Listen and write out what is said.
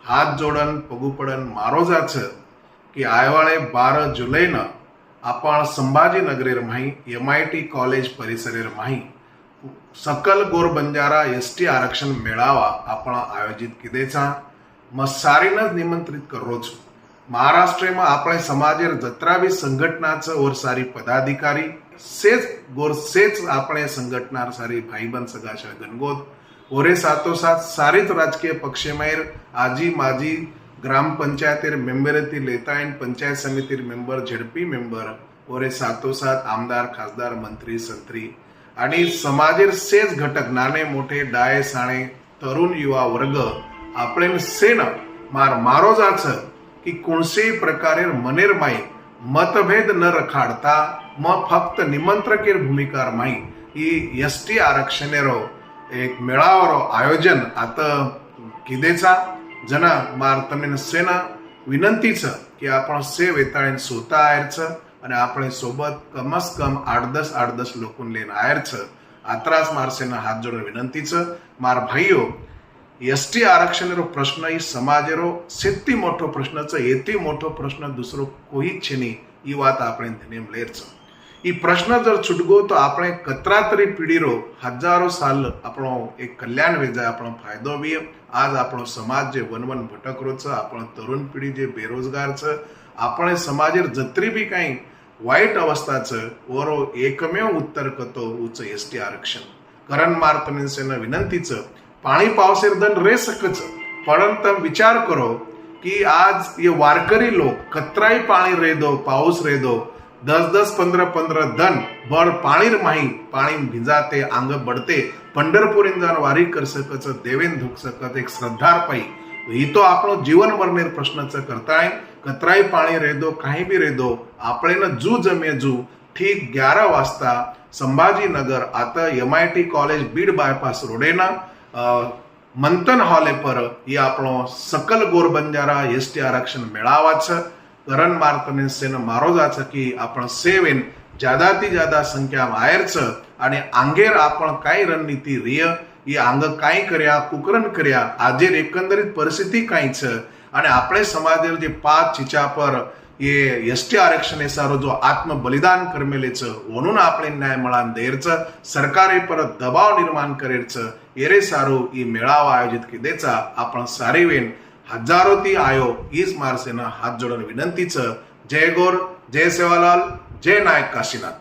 हात जोडन पगू पडन मारो जाच की आयवाळे 12 जुलैन आपण संभाजीनगरेर माही MIT कॉलेज परिसरेर माही सकल गोर बंजारा ST आरक्षण मेळावा आपण आयोजित किदेचा मग सारीनच निमंत्रित करो छो। महाराष्ट्र में अपने समाजेर जत्रा भी संघटनाच और सारी पदाधिकारी सेच गोर सेच अपने संघटनार सारी भाई बन सगाशा गणगोत ओरे साथोसाथ सारीच राजकीय पक्षेमायर आजी माजी ग्राम पंचायतेर मेंबरती लेतायन पंचायत समितीर मेंबर झेडपी मेंबर ओरे साथोसाथ आमदार खासदार मंत्री संत्री आणि समाजेर सेच घटक नाने मोठे डाये साणे तरुण युवा वर्ग आपले सेन मारो जाच की कोणसेही प्रकारे मनेर माई मतभेद न रखाडता मग फक्त निमंत्रकेर भूमिकार माई ही ST आरक्षणेरो एक मेळावरो आयोजन आता किदेचा जना मार तमेन सेना विनंतीच की आपण से वेताळीन सोता आयरच आणि आपण सोबत कमस कम 8-10 लोकून लेन आयरच आत्रास मारसेना हात जोडून विनंतीच मार भाईयो ST आरक्षणेरो प्रश्न ही समाजेरो सेती मोठो प्रश्नच येती मोठो प्रश्न दुसरो कोई छेनी ई बात आपण ध्यान लेरच ई प्रश्न जर छुटगो तो આપણે कतरा तरी पीढ़ीरो हजारों साल આપણો एक कल्याण वेजा આપણો फायदो भी आज આપણો समाज जे वनवन भटकरो छ आपण तरुण पिढी जे बेरोजगार छ આપણે समाजेर जत्री भी काही वाईट अवस्था छ ओरो एकमेव उत्तर कतो उच्च ST आरक्षण करण मार्तमिन सेना विनंती छ पाणी पावसेर दन रे सकच परंतु विचार करो कि आज ये वारकरी लोग कतराई पाणी रे दो पाऊस रे दो 10-10 15-15 दन बड़ पाणी माही पाणी भिजाते आंग बढ़ते पंढरपुर जान वारी कर सकच देवेन धुक सकत एक श्रद्धार पाई ही तो आपनो जीवन मरनेर प्रश्न करताय कतराई पाणी रे दो काही भी रे दो आपले न जू जमे जू ठीक 11 वाजता संभाजीनगर आता MIT कॉलेज बीड बायपास रोडेना मंथन हॉल पर ये आपनो सकल गोर बंजारा ST आरक्षण मेळावा छ करण मार्तमिन सेन मारो जाच की आपण सेवेन ज्यादा ती ज्यादा संख्या में आयर छ आणि आंगेर आपण काय रणनीती रिय ये आंग काय कर्या कुकरण कर्या आजेर एकंदरीत परिस्थिती काय छ आणि आपले समाजेर जे 5 चिचा पर ये ST आरक्षण सारो जो आत्म बलिदान करमेले छ म्हणून आपले न्याय मळान देरच सरकारे पर दबाव निर्माण करेच एरे सारो ई मेळावा आयोजित किदेचा आपण सारीवेन हजारों ती आयो इस मारसेना हाथ जोड़न विनंती छ जय गौर जय सेवालाल जय नायक काशीनाथ।